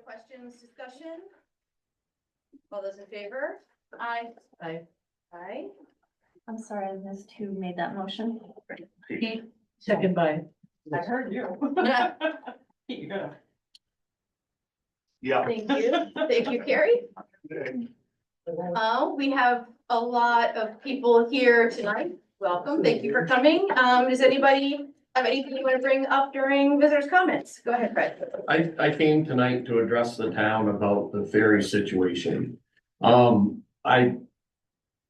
questions, discussion? All those in favor? Aye. Aye. Aye. I'm sorry, I missed who made that motion. Pete? Second by. I heard you. You go. Yeah. Thank you. Thank you, Carrie. We have a lot of people here tonight. Welcome. Thank you for coming. Does anybody have anything you want to bring up during visitors' comments? Go ahead, Fred. I came tonight to address the town about the ferry situation. I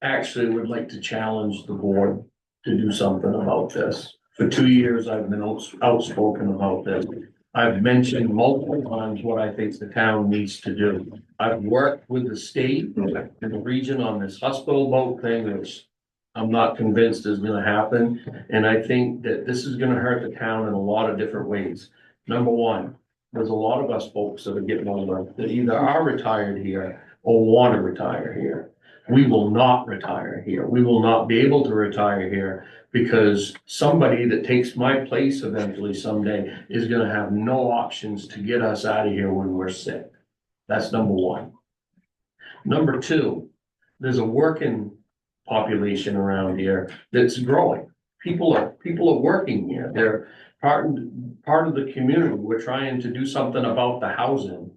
actually would like to challenge the board to do something about this. For 2 years, I've been outspoken about this. I've mentioned multiple times what I think the town needs to do. I've worked with the state and the region on this hospital boat thing, which I'm not convinced is gonna happen. And I think that this is gonna hurt the town in a lot of different ways. Number one, there's a lot of us folks that are getting older that either are retired here or want to retire here. We will not retire here. We will not be able to retire here because somebody that takes my place eventually someday is gonna have no options to get us out of here when we're sick. That's number one. Number two, there's a working population around here that's growing. People are working here. They're part of the community. We're trying to do something about the housing.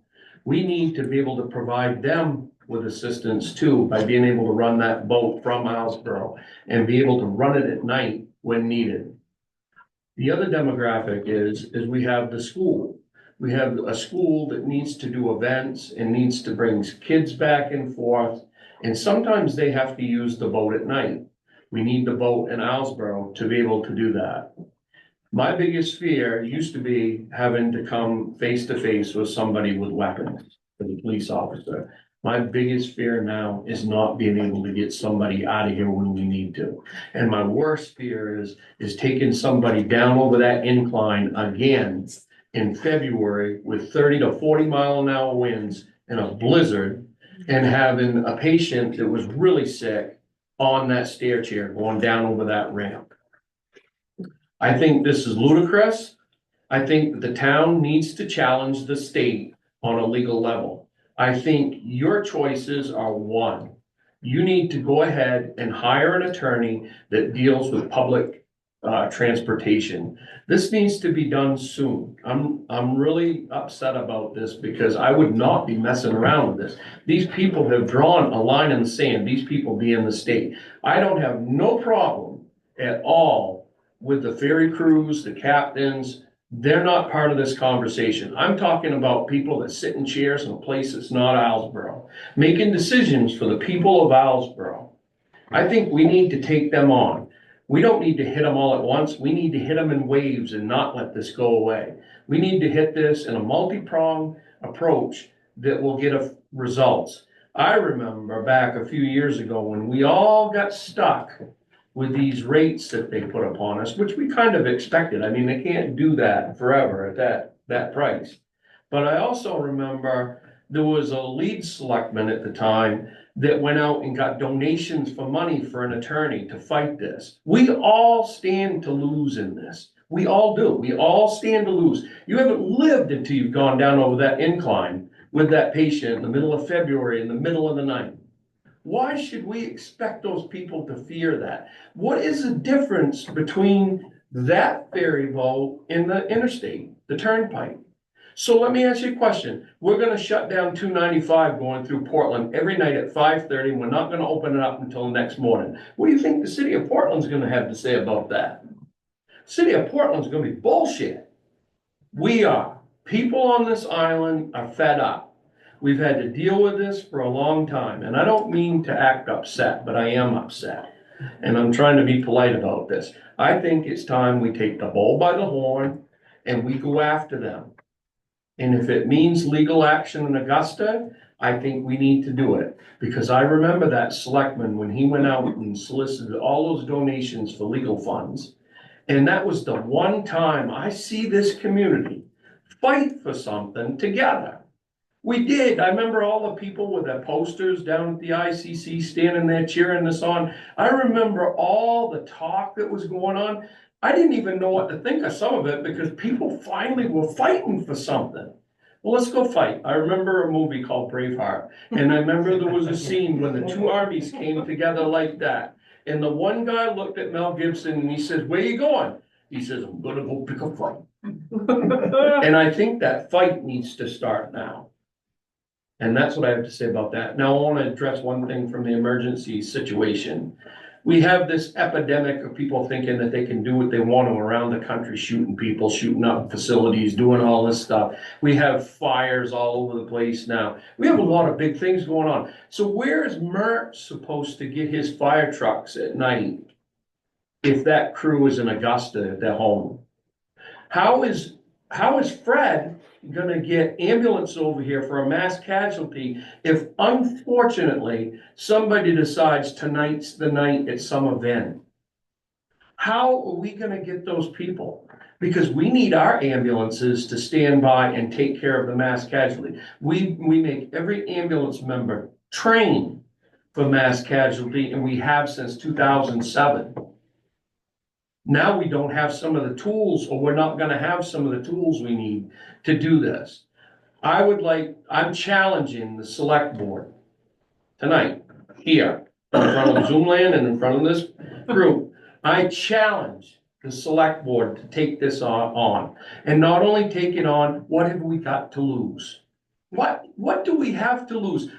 We need to be able to provide them with assistance too, by being able to run that boat from Islesboro and be able to run it at night when needed. The other demographic is we have the school. We have a school that needs to do events and needs to bring kids back and forth. And sometimes they have to use the boat at night. We need the boat in Islesboro to be able to do that. My biggest fear used to be having to come face to face with somebody with weapons, with a police officer. My biggest fear now is not being able to get somebody out of here when we need to. And my worst fear is taking somebody down over that incline again in February with 30 to 40 mile an hour winds in a blizzard and having a patient that was really sick on that stair chair going down over that ramp. I think this is ludicrous. I think that the town needs to challenge the state on a legal level. I think your choices are one. You need to go ahead and hire an attorney that deals with public transportation. This needs to be done soon. I'm really upset about this because I would not be messing around with this. These people have drawn a line in the sand, these people being the state. I don't have no problem at all with the ferry crews, the captains. They're not part of this conversation. I'm talking about people that sit in chairs in a place that's not Islesboro, making decisions for the people of Islesboro. I think we need to take them on. We don't need to hit them all at once. We need to hit them in waves and not let this go away. We need to hit this in a multi-pronged approach that will get us results. I remember back a few years ago when we all got stuck with these rates that they put upon us, which we kind of expected. I mean, they can't do that forever at that price. But I also remember there was a lead selectman at the time that went out and got donations for money for an attorney to fight this. We all stand to lose in this. We all do. We all stand to lose. You haven't lived until you've gone down over that incline with that patient in the middle of February, in the middle of the night. Why should we expect those people to fear that? What is the difference between that ferry boat and the interstate, the turnpike? So let me ask you a question. We're gonna shut down 295 going through Portland every night at 5:30. We're not gonna open it up until the next morning. What do you think the city of Portland's gonna have to say about that? City of Portland's gonna be bullshit. We are. People on this island are fed up. We've had to deal with this for a long time, and I don't mean to act upset, but I am upset. And I'm trying to be polite about this. I think it's time we take the bull by the horn and we go after them. And if it means legal action in Augusta, I think we need to do it. Because I remember that selectman when he went out and solicited all those donations for legal funds. And that was the one time I see this community fight for something together. We did. I remember all the people with their posters down at the ICC standing there cheering this on. I remember all the talk that was going on. I didn't even know what to think of some of it because people finally were fighting for something. Well, let's go fight. I remember a movie called Braveheart, and I remember there was a scene when the two armies came together like that. And the one guy looked at Mel Gibson and he said, "Where you going?" He says, "I'm gonna go pick a fight." And I think that fight needs to start now. And that's what I have to say about that. Now, I want to address one thing from the emergency situation. We have this epidemic of people thinking that they can do what they want to around the country, shooting people, shooting up facilities, doing all this stuff. We have fires all over the place now. We have a lot of big things going on. So where is Mert supposed to get his fire trucks at night if that crew is in Augusta at their home? How is Fred gonna get ambulance over here for a mass casualty if unfortunately somebody decides tonight's the night at some event? How are we gonna get those people? Because we need our ambulances to stand by and take care of the mass casualty. We make every ambulance member train for mass casualty, and we have since 2007. Now we don't have some of the tools, or we're not gonna have some of the tools we need to do this. I'm challenging the select board tonight, here, in front of Zoomland and in front of this group. I challenge the select board to take this on. And not only take it on, what have we got to lose? What do we have to lose?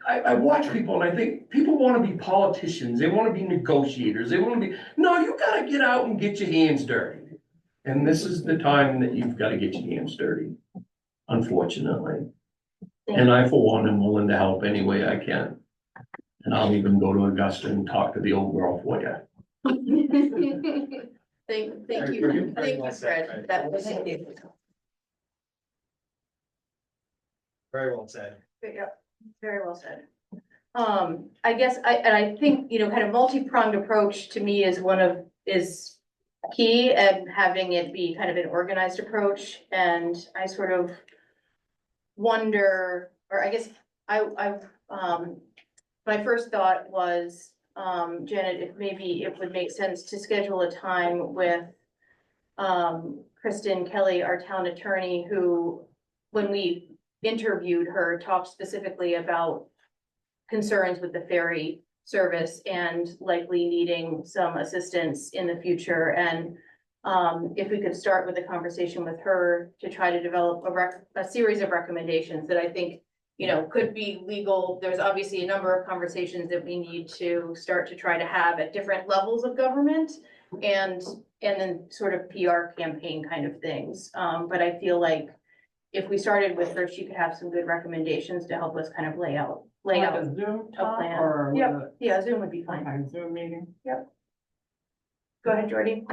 I watch people and I think people want to be politicians. They want to be negotiators. They want to be, no, you got to get out and get your hands dirty. And this is the time that you've got to get your hands dirty, unfortunately. And I, for one, am willing to help any way I can. And I'll even go to Augusta and talk to the old girl for you. Thank you, Fred. That was. Very well said. Yeah, very well said. I guess I think, kind of multi-pronged approach to me is key, and having it be kind of an organized approach. And I sort of wonder, or I guess my first thought was, Janet, if maybe it would make sense to schedule a time with Kristen Kelly, our town attorney, who, when we interviewed her, talked specifically about concerns with the ferry service and likely needing some assistance in the future. And if we could start with a conversation with her to try to develop a series of recommendations that I think, could be legal. There's obviously a number of conversations that we need to start to try to have at different levels of government, and then sort of PR campaign kind of things. But I feel like if we started with her, she could have some good recommendations to help us kind of lay out Like a Zoom a talk plan. or? Yep, yeah, Zoom would be fine. Okay, Zoom meeting. Go ahead, Jordy.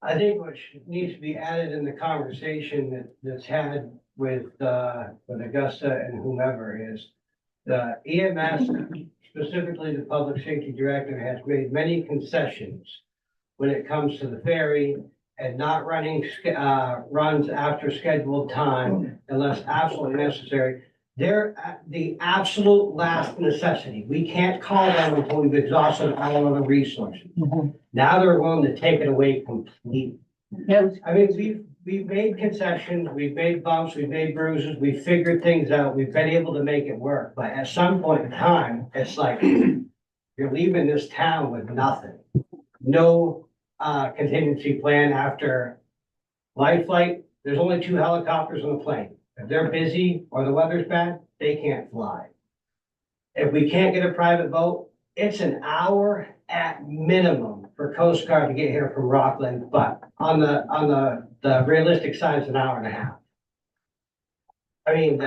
I think what needs to be added in the conversation that's had with Augusta and whomever is the EMS, specifically the public safety director, has made many concessions when it comes to the ferry and not running runs after scheduled time unless absolutely necessary. They're the absolute last necessity. We can't call them until we've exhausted all of the resources. Now they're willing to take it away completely. Yep. I mean, we've made concessions, we've made bumps, we've made bruises, we've figured things out, we've been able to make it work. But at some point in time, it's like you're leaving this town with nothing. No contingency plan after life flight. There's only 2 helicopters on the plane. If they're busy or the weather's bad, they can't fly. If we can't get a private boat, it's an hour at minimum for Coast Guard to get here from Rockland, but on the realistic side, it's an hour and a half. I mean,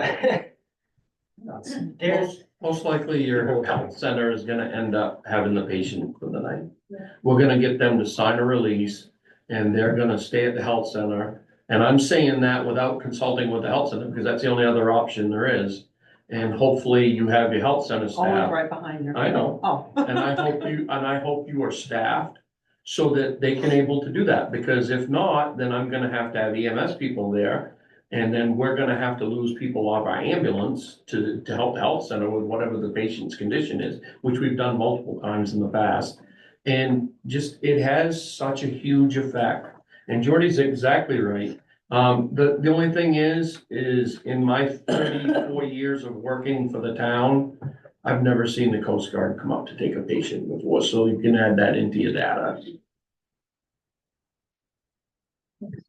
there's, Most likely your health center is gonna end up having the patient for the night. We're gonna get them to sign a release and they're gonna stay at the health center. And I'm saying that without consulting with the health center, because that's the only other option there is. And hopefully you have your health center Always staff. right behind you. I know. Oh. And I hope you are staffed so that they can able to do that, because if not, then I'm gonna have to have EMS people there. And then we're gonna have to lose people off our ambulance to help the health center with whatever the patient's condition is, which we've done multiple times in the past. And just, it has such a huge effect. And Jordy's exactly right. The only thing is in my 34 years of working for the town, I've never seen the Coast Guard come up to take a patient before, so you can add that into your data.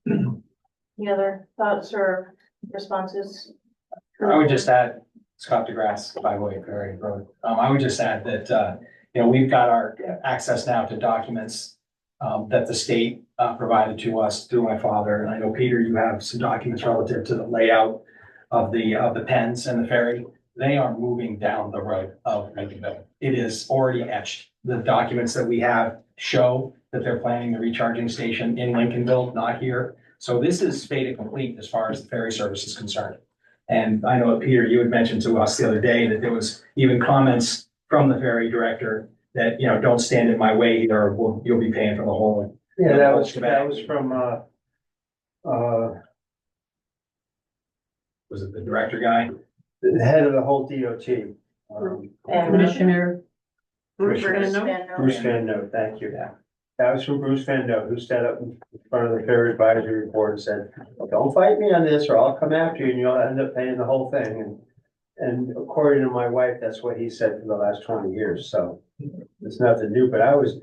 Any other thoughts or responses? I would just add, Scott DeGrasse, 508 Ferry Road. I would just add that, we've got our access now to documents that the state provided to us through my father. And I know, Peter, you have some documents relative to the layout of the pens and the ferry. They are moving down the road of Lincolnville. It is already etched. The documents that we have show that they're planning the recharging station in Lincolnville, not here. So this is fait accompli as far as the ferry service is concerned. And I know, Peter, you had mentioned to us the other day that there was even comments from the ferry director that, don't stand in my way here, or you'll be paying for the whole. Yeah, that was from, Was it the director guy? the head of the whole DOT. Commissioner. Bruce Bruce Van Van Note. Bruce Van Note, thank you. That was from Bruce Van Note, who stood up in front of the Fair Advisory Board and said, don't fight me on this or I'll come after you and you'll end up paying the whole thing. And according to my wife, that's what he said for the last 20 years. So it's nothing new, but I was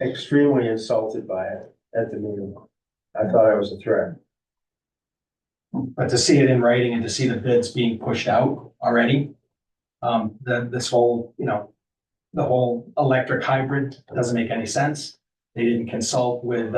extremely insulted by it at the meeting. I thought I was a threat. But to see it in writing and to see the bids being pushed out already, this whole, the whole electric hybrid doesn't make any sense. They didn't consult with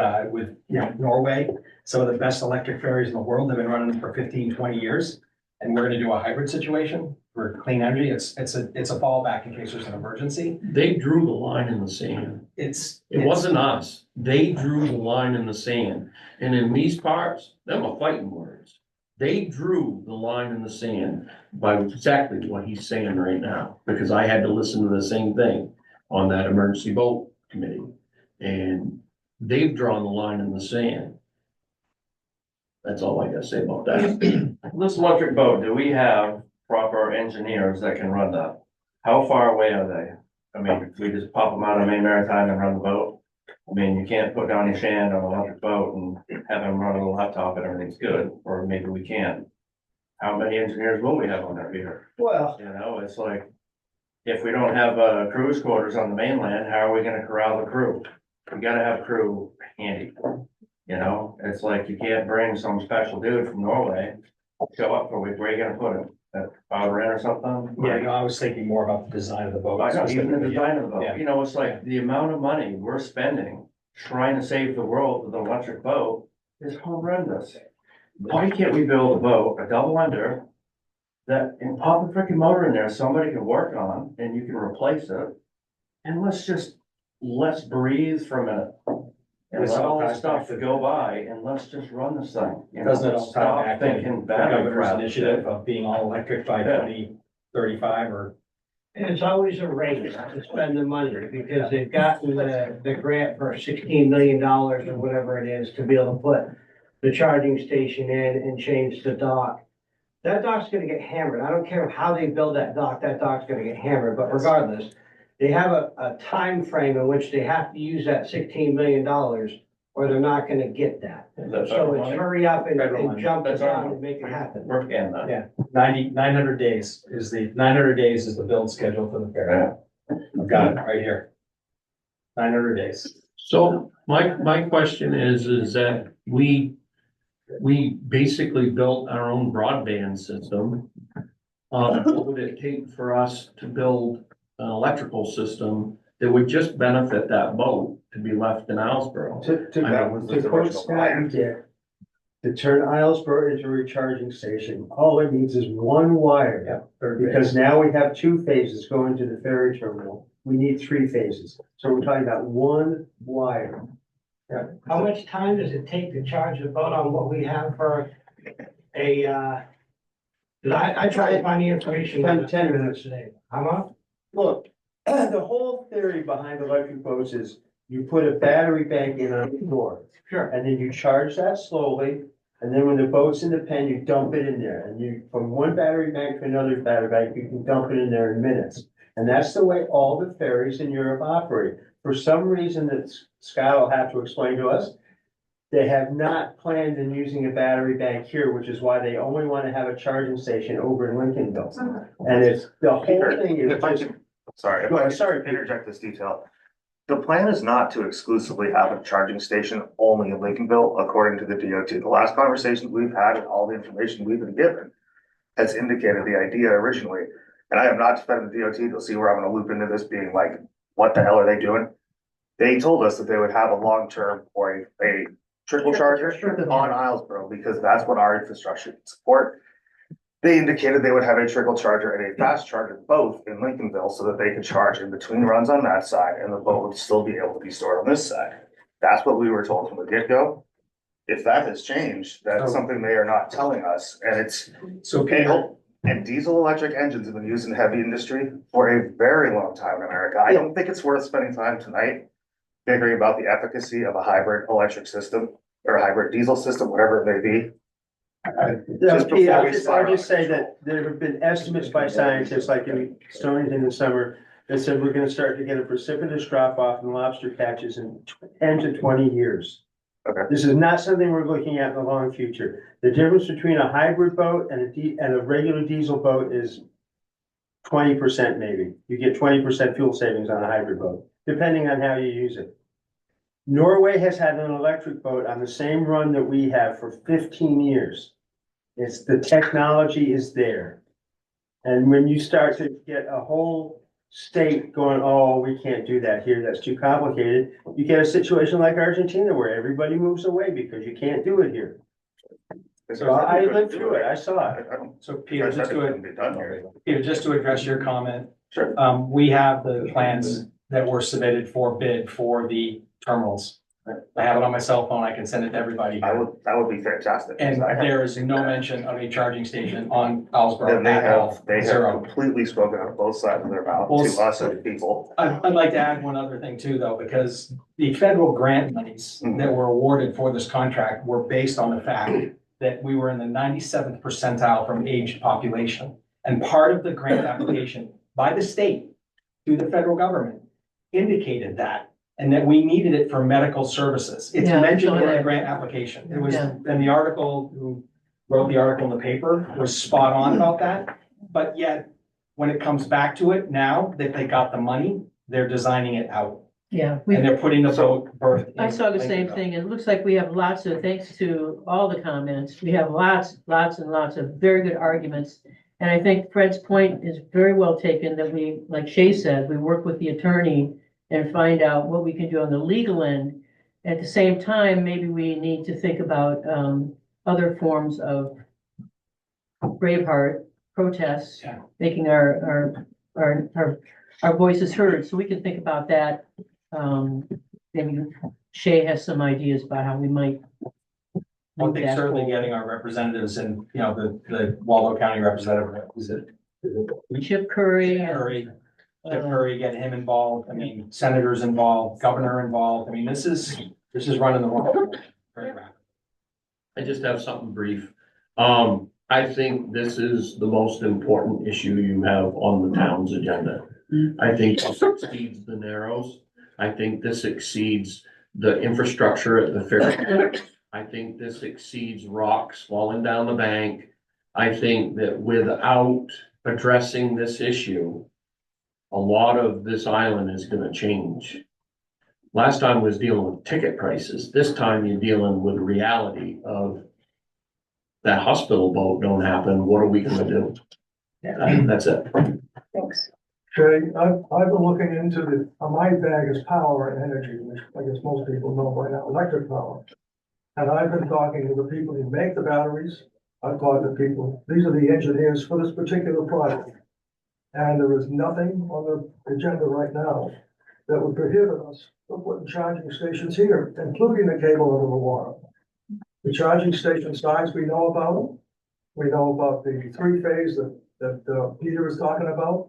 Norway. Some of the best electric ferries in the world have been running for 15, 20 years. And we're gonna do a hybrid situation for clean energy. It's a fallback in case there's an emergency. They drew the line in the sand. It It wasn't us. They drew the line in the sand. And in these parts, them are fighting words. They drew the line in the sand by exactly what he's saying right now, because I had to listen to the same thing on that emergency boat committee. And they've drawn the line in the sand. That's all I gotta say about that. This electric boat, do we have proper engineers that can run that? How far away are they? I mean, we just pop them out of Maine Maritime and run the boat? I mean, you can't put down your sand on an electric boat and have them run a laptop and everything's good, or maybe we can. How many engineers will we have on that pier? Well, It's like, if we don't have cruise quarters on the mainland, how are we gonna corral the crew? We gotta have crew handy. It's like you can't bring some special dude from Norway, show up for a week, where are you gonna put him? At Powder Inn or something? Yeah, I was thinking more about the design of the boat. I know, even the design of the Yeah. boat, it's like the amount of money we're spending trying to save the world with an electric boat is horrendous. Why can't we build a boat, a double under, that, and pop a freaking motor in there, somebody can work on, and you can replace it? And let's breathe for a minute. And Let's let all all this tie stuff back to- go by, and let's just run this thing. Doesn't it all tie Stop back to thinking the battery governor's crap. initiative of being all electric by Yeah. 2035 or? And it's always a race to spend the money because they've gotten the grant for $16 million or whatever it is to be able to put the charging station in and change the dock. That dock's gonna get hammered. I don't care how they build that dock's gonna get hammered, but regardless, they have a time frame in which they have to use that $16 million or they're not gonna get that. That's So our it's money. hurry up Federal and money. jump the That's our gun money. and make it happen. We're getting that. Yeah, 900 days is the 900 days is the build schedule for the ferry. I've got it right here. 900 days. So my question is that we basically built our own broadband system. What would it take for us to build an electrical system that would just benefit that boat to be left in Islesboro? To quote Scott, to turn Islesboro into a recharging station, all it needs is one wire. Because now we have 2 phases going to the ferry terminal. We need 3 phases. So we're talking about one wire. How much time does it take to charge the boat on what we have for I tried to find the information. 10 minutes. Today. How much? Look, the whole theory behind electric boats is you put a battery bank in on the door. Sure. And then you charge that slowly, and then when the boat's in the pen, you dump it in there. And you, from one battery bank to another battery bank, you can dump it in there in minutes. And that's the way all the ferries in Europe operate. For some reason that Scott will have to explain to us, They have not planned on using a battery bank here, which is why they only want to have a charging station over in Lincolnville. And it's, the whole thing is If I just, could, sorry, if Go I ahead, could sorry, Peter. interject this detail. The plan is not to exclusively have a charging station only in Lincolnville, according to the DOT. The last conversations we've had and all the information we've been given has indicated the idea originally. And I have not defended the DOT. You'll see where I'm gonna loop into this being like, what the hell are they doing? They told us that they would have a long-term or a trickle charger on Islesboro because that's what our infrastructure can support. They indicated they would have a trickle charger and a fast charger both in Lincolnville so that they could charge in between runs on that side and the boat would still be able to be stored on this side. That's what we were told from the get-go. If that has changed, that's something they are not telling us, and it's, So Peter, and diesel electric engines have been used in heavy industry for a very long time in America. I don't think it's worth spending time tonight figuring about the efficacy of a hybrid electric system or a hybrid diesel system, whatever it may be. Just Pete, before we I'll spiral. just say that there have been estimates by scientists, like in Stonington in the summer, that said we're gonna start to get a precipitous drop off in lobster catches in 10 to 20 years. Okay. This is not something we're looking at in the long future. The difference between a hybrid boat and a regular diesel boat is 20% maybe. You get 20% fuel savings on a hybrid boat, depending on how you use it. Norway has had an electric boat on the same run that we have for 15 years. It's, the technology is there. And when you start to get a whole state going, oh, we can't do that here, that's too complicated, you get a situation like Argentina where everybody moves away because you can't do it here. So I lived through it, I saw it. I don't. so Peter, just it to, couldn't be done here. Peter, just to address your comment, Sure. we have the plans that were submitted for bid for the terminals. I have it on my cell phone. I can send it to everybody. That would be fantastic. And I have- there is no mention of a charging station on Islesboro And they at all. have, they have Zero. completely spoken out of both sides of their mouth Well, to us and people. I'd like to add one other thing too, though, because the federal grant monies that were awarded for this contract were based on the fact that we were in the 97th percentile from aged population. And part of the grant application by the state to the federal government indicated that, and that we needed it for medical services. It's Yeah, mentioned in so- the grant application. It was, Yeah. and the article, who wrote the article in the paper was spot on about that. But yet, when it comes back to it, now that they got the money, they're designing it out. Yeah, And they're putting the boat berth. in I saw the same Lincolnville. thing. It looks like we have lots of, thanks to all the comments, we have lots and lots of very good arguments. And I think Fred's point is very well taken, that we, like Shay said, we work with the attorney and find out what we can do on the legal end. At the same time, maybe we need to think about other forms of Braveheart protests, Yeah. making our voices heard. So we can think about that. Maybe Shay has some ideas about how we might. I move think that certainly forward. getting our representatives and, the Waldo County representative, is it? Chip Curry. Curry, uh, Jeff Curry, get him involved. I mean, senators involved, governor involved. I mean, this is running the world. Very rapid. I just have something brief. I think this is the most important issue you have on the town's agenda. I think this exceeds the Narrows. I think this exceeds the infrastructure at the fair. I think this exceeds rocks falling down the bank. I think that without addressing this issue, a lot of this island is gonna change. Last time was dealing with ticket prices. This time you're dealing with reality of that hospital boat don't happen. What are we gonna do? That's it. Thanks. Shay, I've been looking into my bag is power and energy, which I guess most people know by now, electric power. And I've been talking to the people who make the batteries. I've talked to people, these are the engineers for this particular project. And there is nothing on the agenda right now that would prohibit us from putting charging stations here, including the cable under the water. The charging station size we know about. We know about the three-phase that Peter is talking about.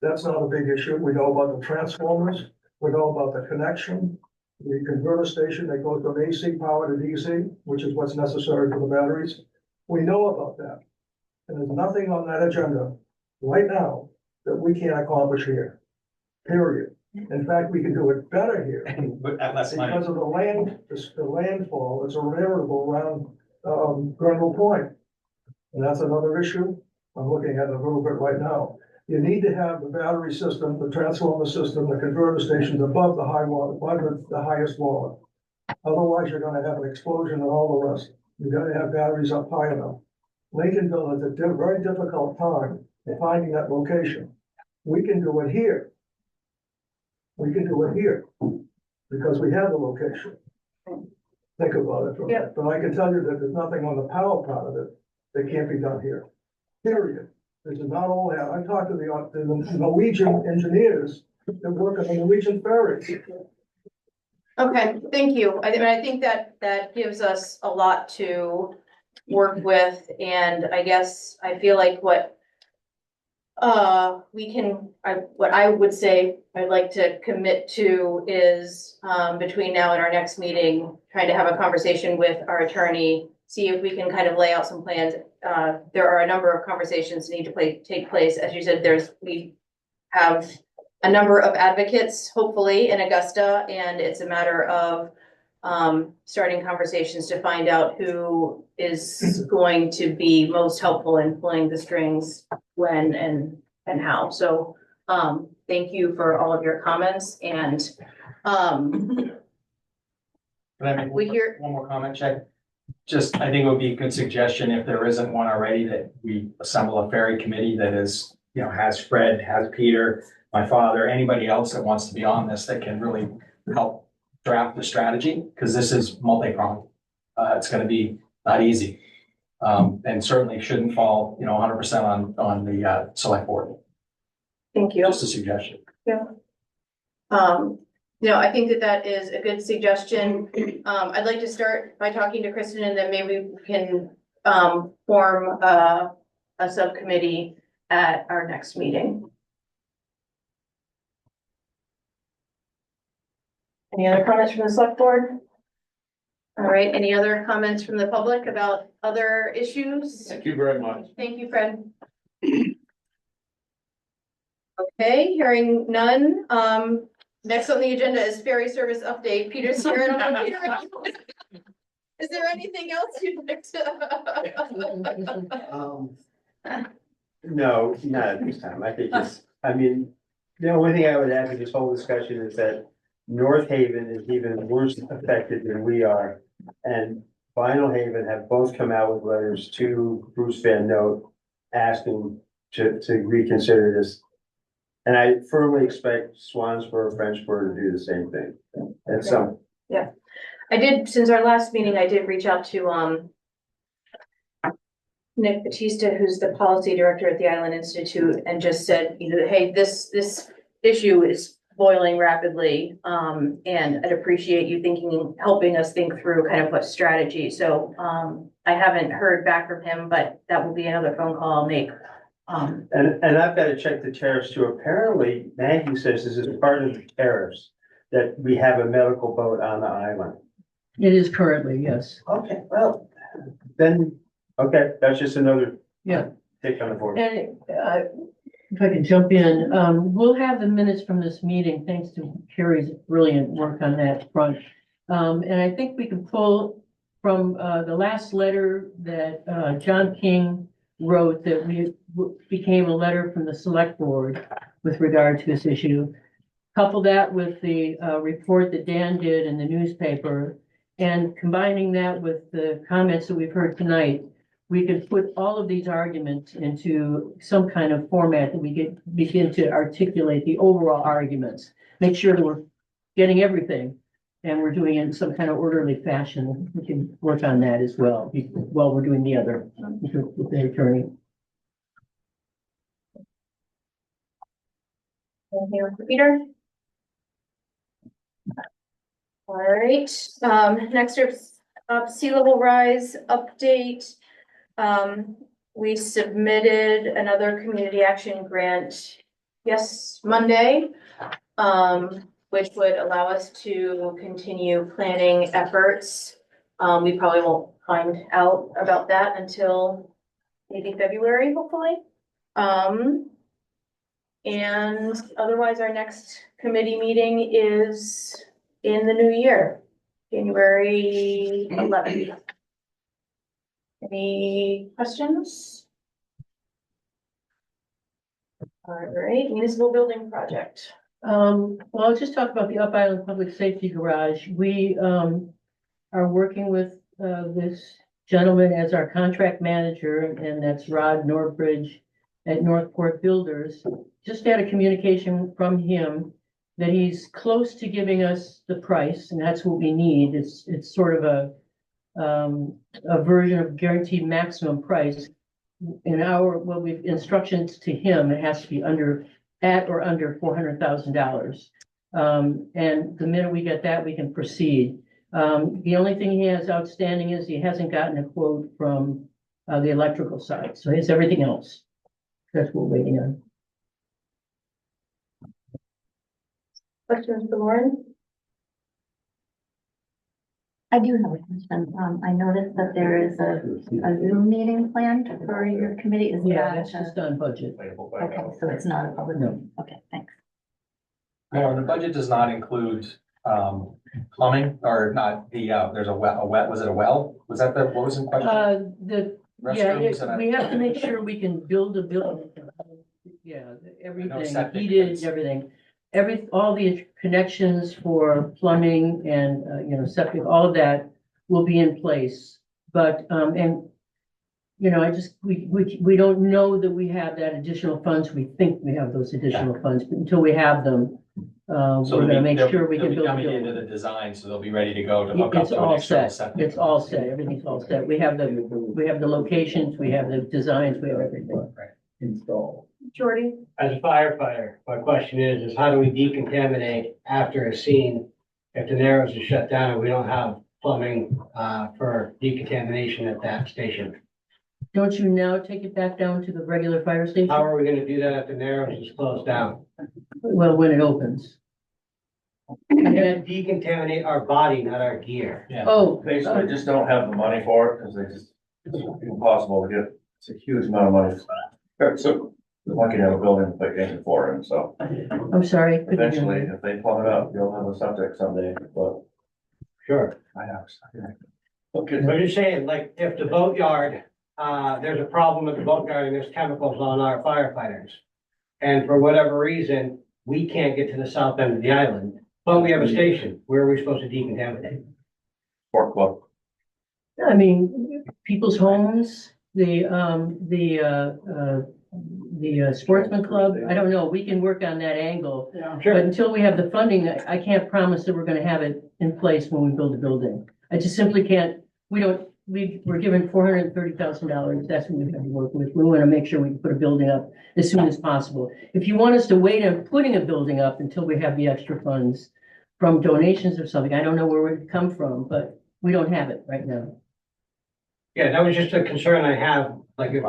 That's not a big issue. We know about the transformers. We know about the connection, the converter station that goes from AC power to DC, which is what's necessary for the batteries. We know about that. And there's nothing on that agenda right now that we can't accomplish here. Period. In fact, we can do it better here. But at less money. Because of the landfall that's inevitable around, Grenville Point. And that's another issue I'm looking at a little bit right now. You need to have the battery system, the transformer system, the converter stations above the high water, above the highest water. Otherwise, you're gonna have an explosion and all the rest. You gotta have batteries up high enough. Lincolnville has a very difficult time in finding that location. We can do it here. We can do it here, because we have the location. Think about it for a minute, but I can tell you that there's nothing on the power part of it that can't be done here. Period. This is not all, I talked to the Norwegian engineers that work on the Norwegian ferries. Okay, thank you. I think that gives us a lot to work with, and I guess I feel like what what I would say I'd like to commit to is, between now and our next meeting, trying to have a conversation with our attorney, see if we can kind of lay out some plans. There are a number of conversations need to take place. As you said, we have a number of advocates, hopefully, in Augusta, and it's a matter of starting conversations to find out who is going to be most helpful in pulling the strings when and how. So thank you for all of your comments, and Can I make we hear. one more comment, Chad? Just, I think it would be a good suggestion, if there isn't one already, that we assemble a ferry committee that is, has Fred, has Peter, my father, anybody else that wants to be on this that can really help draft the strategy, because this is multi-pronged. It's gonna be not easy. And certainly shouldn't fall, 100% on the select board. Thank you. Just a suggestion. I think that is a good suggestion. I'd like to start by talking to Kristen, and then maybe we can form a subcommittee at our next meeting. Any other comments from the select board? All right, any other comments from the public about other issues? Thank you very much. Thank you, Fred. Okay, hearing none. Next on the agenda is ferry service update. Peter's here. I don't know, Peter. Is there anything else you'd like to? No, not at this time. I think the only thing I would add to this whole discussion is that North Haven is even worse affected than we are. And Vinyl Haven have both come out with letters to Bruce Van Note asking to reconsider this. And I firmly expect Swansboro, Frenchboro to do the same thing. And so. Yeah, I did, since our last meeting, I did reach out to Nick Batista, who's the policy director at the Island Institute, and just said, hey, this issue is boiling rapidly, and I'd appreciate you helping us think through kind of what strategy. So I haven't heard back from him, but that will be another phone call I'll make. And I've got to check the tariffs too. Apparently, Maggie says this is part of the tariffs that we have a medical boat on the island. It is currently, yes. Okay, well, then, okay, that's just another. Yeah. Take on the board. And if I can jump in, we'll have the minutes from this meeting, thanks to Carrie's brilliant work on that front. And I think we can pull from the last letter that John King wrote, that became a letter from the select board with regard to this issue. Couple that with the report that Dan did in the newspaper, and combining that with the comments that we've heard tonight, we can put all of these arguments into some kind of format that we begin to articulate the overall arguments. Make sure that we're getting everything, and we're doing it in some kind of orderly fashion. We can work on that as well while we're doing the other with the attorney. Here for Peter. All right, next up, sea level rise update. We submitted another community action grant, Monday, which would allow us to continue planning efforts. We probably won't find out about that until maybe February, hopefully. And otherwise, our next committee meeting is in the new year, January 11th. Any questions? All right, municipal building project. Well, I'll just talk about the Up Island Public Safety Garage. We, are working with, this gentleman as our contract manager, and that's Rod Norbridge at Northport Builders. Just had a communication from him that he's close to giving us the price, and that's what we need. It's sort of a version of guaranteed maximum price. In our, well, we've instructions to him, it has to be at or under $400,000. And the minute we get that, we can proceed. The only thing he has outstanding is he hasn't gotten a quote from, the electrical side, so he has everything else. That's what we're waiting on. Questions for Lauren? I do have a question. I noticed that there is a Zoom meeting planned for your committee. Is Yeah, that that's just on budget. okay? So it's not a public No. meeting. Okay, thanks. No, the budget does not include, plumbing or not there's a well, was it a well? Was that what was in question? Yeah, Restrooms and we have to make sure we can build a building. Yeah, everything, septic heated, pits. everything. All the connections for plumbing and, septic, all of that will be in place. But, we don't know that we have that additional funds. We think we have those additional funds, but until we have them, we're gonna make sure we can build a Coming into building. the design, so they'll be ready to go to hook up It's to an all external set. septic. It's all set. Everything's all set. We have the locations, we have the designs, we have everything installed. Jordy? As a firefighter, my question is how do we decontaminate after a scene? If the Narrows is shut down and we don't have plumbing, for decontamination at that station? Don't you now take it back down to the regular fire station? How are we gonna do that if the Narrows is closed down? Well, when it opens. We're gonna decontaminate our body, not our gear. Yeah. Oh, Basically, just don't have the money for it, because it's impossible to get, it's a huge amount of money. So, lucky to have a building to put in for him, so I'm sorry. couldn't hear eventually, you. if they plumb it up, you'll have a septic someday, but. Sure. I know. Okay, so I'm just saying, like, if the boatyard, there's a problem with the boatyard and there's chemicals on our firefighters. And for whatever reason, we can't get to the south end of the island, but we have a station, where are we supposed to decontaminate? Sport club. I mean, people's homes, the sportsman club, I don't know, we can work on that angle. But until we have the funding, I can't promise that we're gonna have it in place when we build a building. I just simply can't, we're given $430,000, that's what we have to work with. We wanna make sure we can put a building up as soon as possible. If you want us to wait on putting a building up until we have the extra funds from donations or something, I don't know where it would come from, but we don't have it right now. Yeah, that was just a concern I have, like if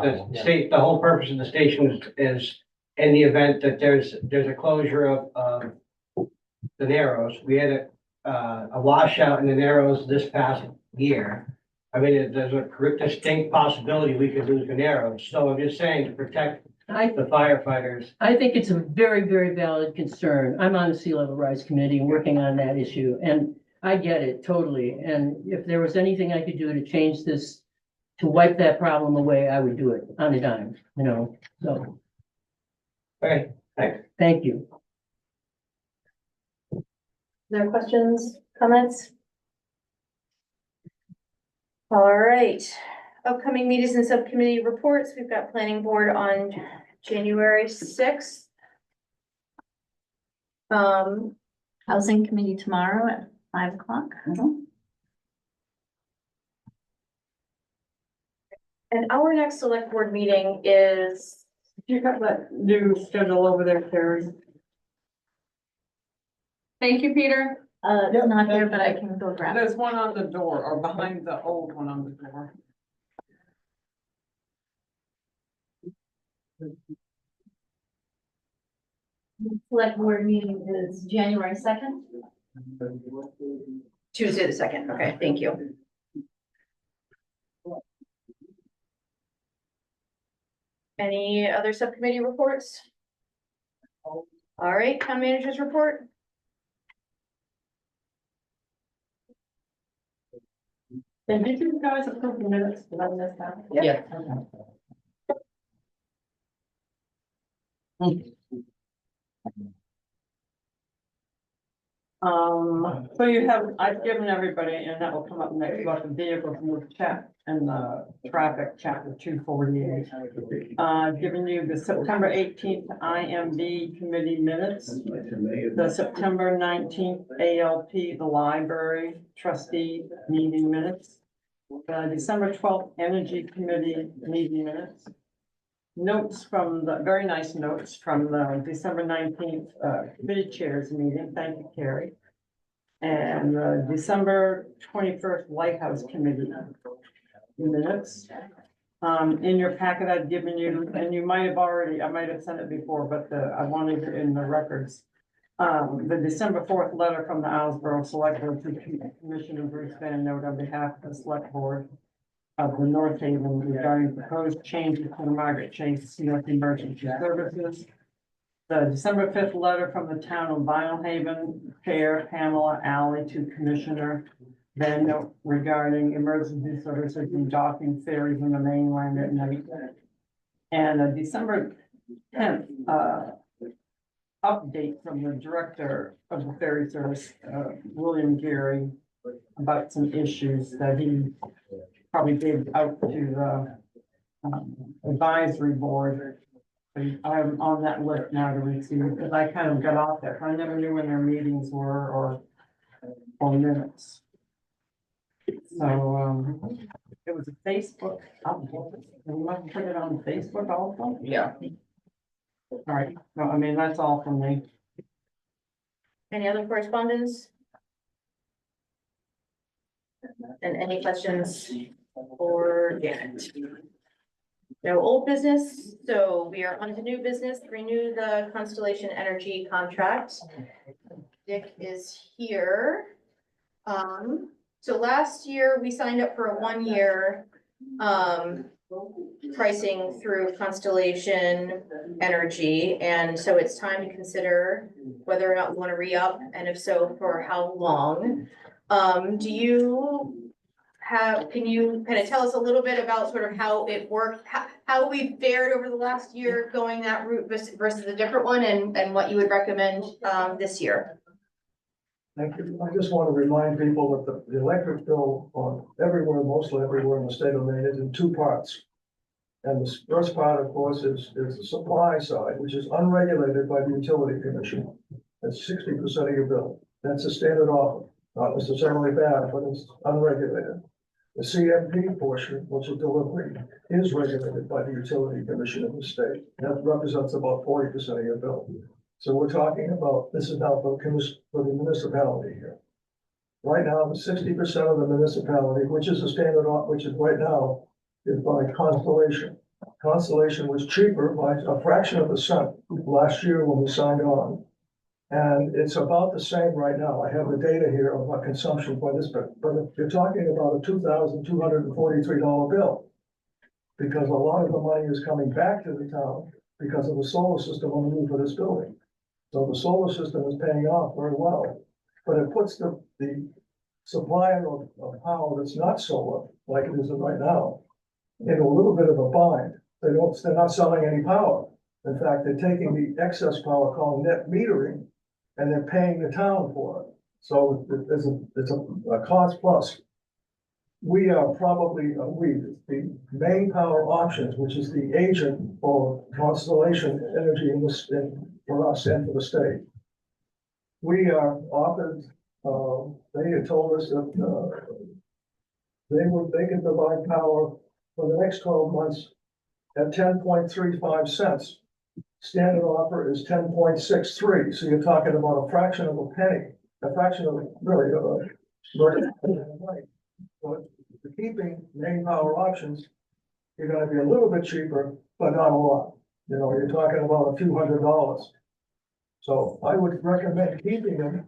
the whole purpose of the station is in the event that there's a closure of the Narrows. We had a washout in the Narrows this past year. I mean, there's a distinct possibility we could lose the Narrows, so I'm just saying to protect the firefighters. I think it's a very, very valid concern. I'm on the Sea Level Rise Committee working on that issue, and I get it totally. And if there was anything I could do to change this, to wipe that problem away, I would do it on a dime, so, Okay, thanks. thank you. No questions, comments? All right, upcoming meetings and subcommittee reports. We've got planning board on January 6th. Housing committee tomorrow at 5 o'clock. And our next select board meeting is, You got that new schedule over there, Terry? Thank you, Peter. It's not there, but I can go grab it. There's one on the door or behind the old one on the door. Select board meeting is January 2nd. Tuesday the 2nd. Okay, thank you. Any other subcommittee reports? All right, town managers report. And did you guys approve the minutes? Did I miss that? Yeah. So you have, I've given everybody, and that will come up next, about the vehicles and the chat and the traffic, chapter 248. I've given you the September 18th IMB committee minutes, the September 19th ALP, the library trustee meeting minutes, the December 12th energy committee meeting minutes, notes from the, very nice notes from the December 19th committee chairs meeting. Thank you, Carrie. And December 21st Lighthouse Committee minutes. In your packet, I've given you, and you might have already, I might have sent it before, but I wanted it in the records. The December 4th letter from the Islesboro Select Board to Commissioner Bruce Van Note on behalf of the Select Board of the North Haven regarding proposed changes to the Margaret Chase North Emergency Services. The December 5th letter from the town of Vinyl Haven Chair Pamela Alley to Commissioner Van Note regarding emergency services and docking ferries in the mainland at night. And a December 10th update from the director of the ferry service, William Geary, about some issues that he probably gave out to the advisory board. I'm on that list now to receive, because I kind of got off there. I never knew when their meetings were or minutes. So, it was a Facebook update. We must put it on Facebook also? Yeah. All right, no, I mean, that's all from me. Any other correspondence? And any questions for Janet? No old business, so we are on to new business, renew the Constellation Energy contract. Dick is here. So last year we signed up for a 1-year pricing through Constellation Energy, and so it's time to consider whether or not we want to re-up, and if so, for how long. Can you kind of tell us a little bit about sort of how it worked, how we fared over the last year going that route versus a different one, and what you would recommend this year? Thank you. I just want to remind people that the electric bill on everywhere, mostly everywhere in the state of Maine, is in 2 parts. And the first part, of course, is the supply side, which is unregulated by the utility commission. That's 60% of your bill. That's a standard offer, not necessarily bad, but it's unregulated. The CFP portion, which is delivery, is regulated by the utility commission of the state. That represents about 40% of your bill. So we're talking about, this is now for the municipality here. Right now, 60% of the municipality, which is a standard, which is right now, is by Constellation. Constellation was cheaper by a fraction of a cent last year when we signed on. And it's about the same right now. I have the data here of my consumption for this, but if you're talking about a $2,243 bill, because a lot of the money is coming back to the town because of the solar system on the roof of this building. So the solar system is paying off very well, but it puts the supplier of power that's not solar, like it is right now, in a little bit of a bind. They're not selling any power. In fact, they're taking the excess power called net metering, and they're paying the town for it. So it's a cost plus. We are probably, the Maine Power Options, which is the agent for Constellation Energy for us and for the state. We are offered, they had told us that they can provide power for the next 12 months at 10.35 cents. Standard offer is 10.63, so you're talking about a fraction of a penny, a fraction of really but for keeping Maine Power Options, you're gonna be a little bit cheaper, but not a lot. You know, you're talking about a few $100s. So I would recommend keeping them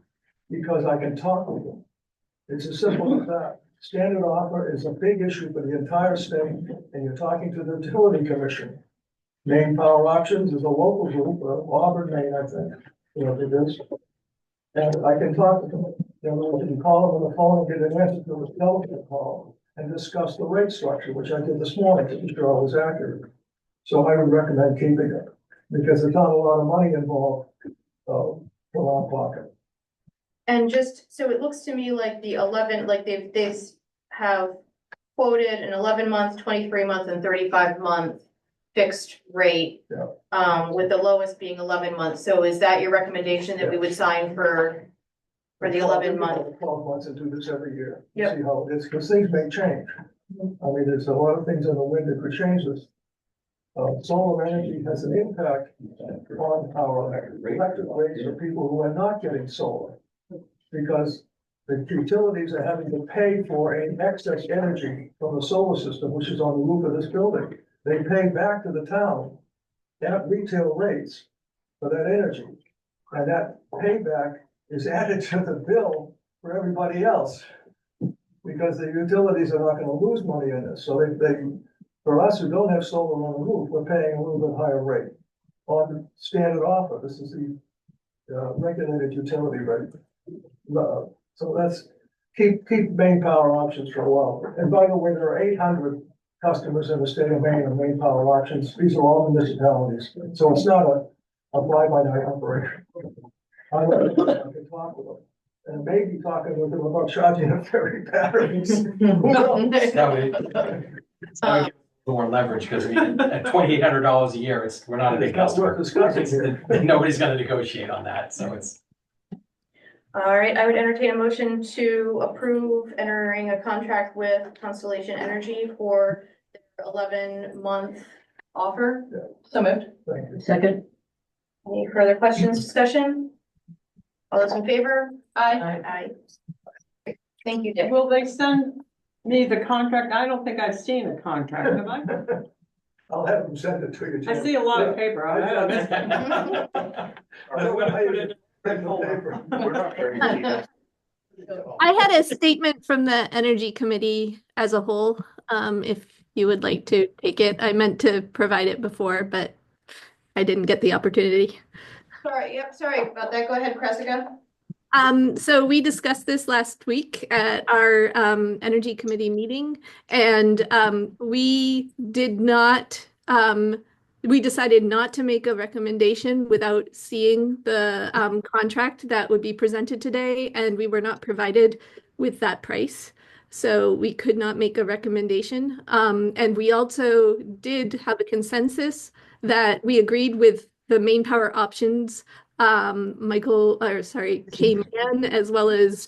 because I can talk with them. It's as simple as that. Standard offer is a big issue for the entire state, and you're talking to the utility commission. Maine Power Options is a local group, Auburn, Maine, I think. whoever it is. And I can talk to them, you know, I can call them on the phone and get an answer to a telephone call and discuss the rate structure, which I did this morning to be sure I was accurate. So I would recommend keeping it, because there's not a lot of money involved, from our pocket. And just, so it looks to me like the 11, like they have quoted an 11-month, 23-month and 35-month fixed rate. Yeah. With the lowest being 11 months. So is that your recommendation that we would sign for the 11-month? 12 months and do this every year. Yep. See how it is, because things may change. I mean, there's a lot of things in the wind that could change this. Solar energy has an impact on our electric rates for people who are not getting solar. Because the utilities are having to pay for an excess energy from the solar system, which is on the roof of this building. They pay back to the town at retail rates for that energy. And that payback is added to the bill for everybody else. Because the utilities are not gonna lose money in this, so for us who don't have solar on the roof, we're paying a little bit higher rate. On standard offer, this is the regulated utility rate. So that's, keep main power options for a while. And by the way, there are 800 customers in the state of Maine of main power options. These are all municipalities, so it's not a fly-by-night operation. I can talk with them. And maybe talking with them about charging up ferry batteries. Who knows? That would give more leverage, because I mean, at $2,800 a year, we're not a big It's not customer. worth discussing here. Nobody's gonna negotiate on that, so it's. All right, I would entertain a motion to approve entering a contract with Constellation Energy for their 11-month offer. So moved. Thank you. Second? Any further questions, discussion? All those in favor? Aye. Thank you, Dick. Will they send me the contract? I don't think I've seen a contract, have I? I'll have them send it to you. I Jim. see a lot of paper. I don't know. I don't know how you print the paper. We're not very keen. I had a statement from the Energy Committee as a whole, if you would like to take it. I meant to provide it before, but I didn't get the opportunity. Sorry about that. Go ahead, Cressica. So we discussed this last week at our Energy Committee meeting, and we decided not to make a recommendation without seeing the contract that would be presented today, and we were not provided with that price. So we could not make a recommendation. And we also did have a consensus that we agreed with the main power options, Kay Mann, as well as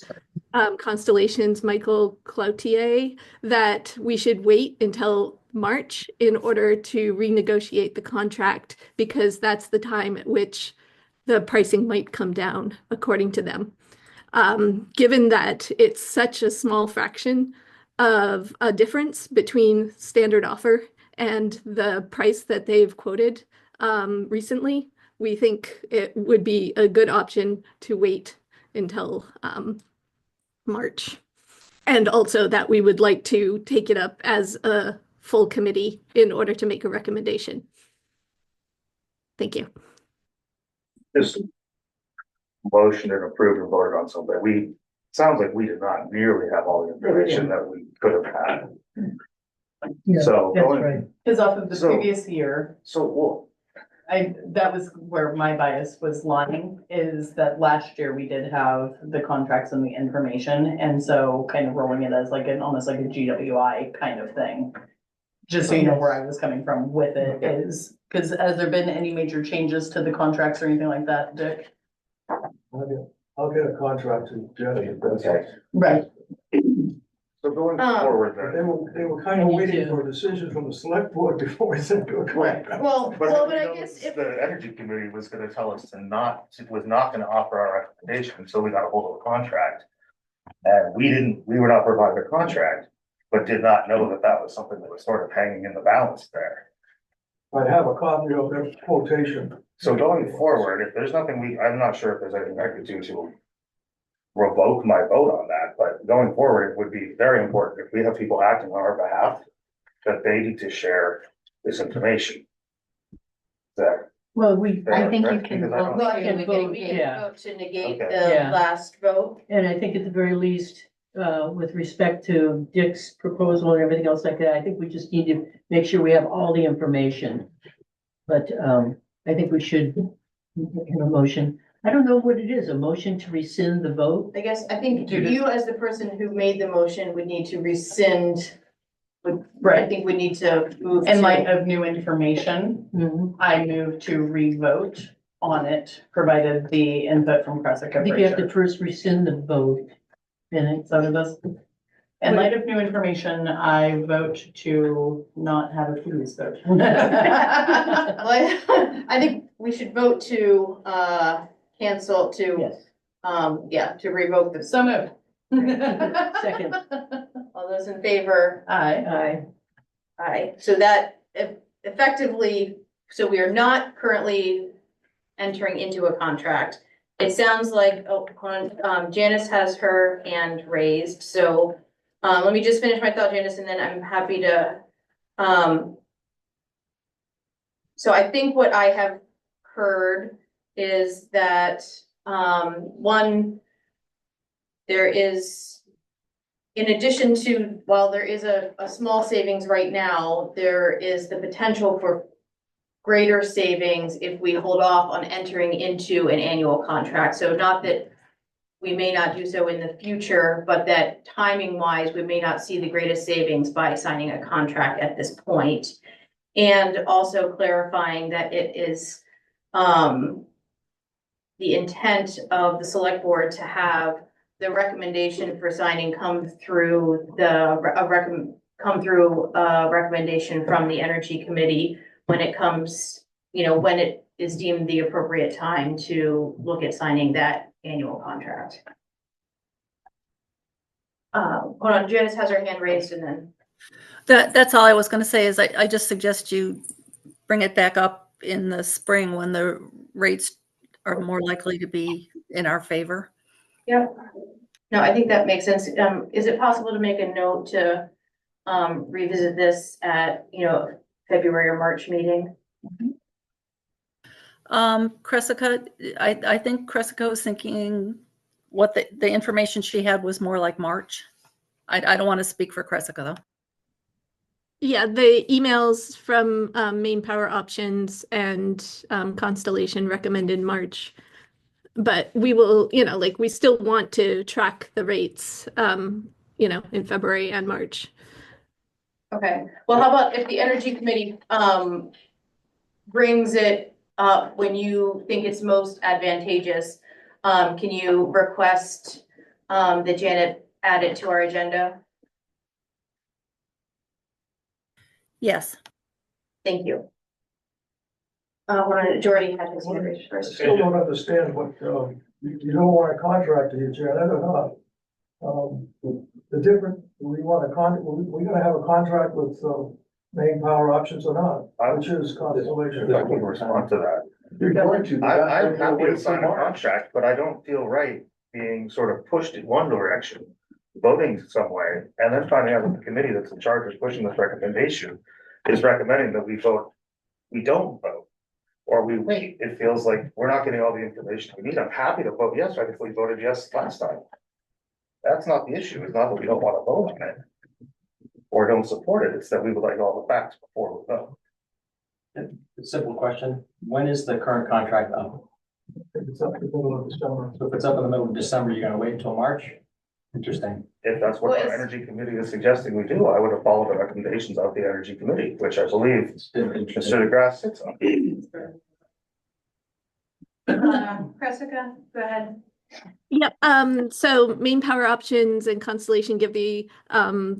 Constellation's Michael Cloutier, that we should wait until March in order to renegotiate the contract, because that's the time at which the pricing might come down, according to them. Given that it's such a small fraction of a difference between standard offer and the price that they've quoted recently, we think it would be a good option to wait until March. And also that we would like to take it up as a full committee in order to make a recommendation. Thank you. Just motion and approve and vote on something. Sounds like we did not nearly have all the information that we could have had. Yeah, So that's going, right. Because off of the So- previous year, well, that was where my bias was lying, is that last year we did have the contracts and the information, and so kind of rolling it as like almost like a GWI kind of thing. Just so you know where I was coming from with it is, because has there been any major changes to the contracts or anything like that, Dick? I'll get a contract to Jenny if that's. okay, Right. so going forward then. They were kind of waiting for a decision from the select board before we sent to a contract. Well, But but we I know guess if, the energy committee was gonna tell us was not gonna offer our recommendation until we got a hold of a contract. And we were not provided a contract, but did not know that that was something that was sort of hanging in the balance there. I have a copy of their quotation. So going forward, if there's nothing I'm not sure if there's anything I could do to revoke my vote on that, but going forward, it would be very important if we have people acting on our behalf, that they need to share this information. That Well, we, I think you Correct, can because I don't- vote. Well, can yeah, we vote, can yeah. vote to negate Okay. the Yeah. last vote. and I think at the very least, with respect to Dick's proposal and everything else like that, I think we just need to make sure we have all the information. But, I think we should have a motion. I don't know what it is, a motion to rescind the vote? I guess, I think Judith. you as the person who made the motion would need to rescind. I Right, think we need to move in to. light of new information, Mhm. I move to re-vote on it, provided the input from Cressica I think you have to Fraser. first rescind the vote. And it's, So it does. In light of new information, I vote to not have a previous vote. Well, I think we should vote to, cancel, to, yes, to revoke this. So moved. second, All those in favor? Aye. Aye. So that effectively, so we are not currently entering into a contract. It sounds like, Janice has her hand raised, so, let me just finish my thought, Janice, and then I'm happy to, so I think what I have heard is that, one, there is, in addition to, while there is a small savings right now, there is the potential for greater savings if we hold off on entering into an annual contract. So not that we may not do so in the future, but that timing wise, we may not see the greatest savings by signing a contract at this point. And also clarifying that it is the intent of the select board to have the recommendation for signing come through a recommendation from the Energy Committee when it comes, when it is deemed the appropriate time to look at signing that annual contract. Hold on, Janice has her hand raised and then. That's all I was gonna say is I just suggest you bring it back up in the spring when the rates are more likely to be in our favor. Yep. No, I think that makes sense. Is it possible to make a note to revisit this at, February or March meeting? Cressica, I think Cressica was thinking what the information she had was more like March. I don't want to speak for Cressica though. Yeah, the emails from Maine Power Options and Constellation recommended March. But we will, we still want to track the rates, in February and March. Okay, well, how about if the Energy Committee brings it up when you think it's most advantageous, can you request that Janet add it to our agenda? Yes. Thank you. Jordy had his hand raised I first. still don't understand what, you don't want a contract to you, Janet, or not. The difference, we're gonna have a contract with, Maine Power Options or not, which is Constellation. If I can respond to that. You're going to. I'm happy to sign a contract, but I don't feel right being sort of pushed in one direction, voting some way, and then finding out that the committee that's in charge of pushing this recommendation is recommending that we don't vote. Or we wait. It feels like we're not getting all the information we need. I'm happy to vote yes, I think we voted yes last time. That's not the issue. It's not that we don't want to vote on it or don't support it. It's that we would like all the facts before we vote. Simple question, when is the current contract up? It's up to the middle of December. So if it's up in the middle of December, you're gonna wait until March? Interesting. If that's what Well, our it's- energy committee is suggesting we do, I would have followed the recommendations of the energy committee, which I believe Mr. DeGrasse sits on. Cressica, go ahead. Yep. So Maine Power Options and Constellation give the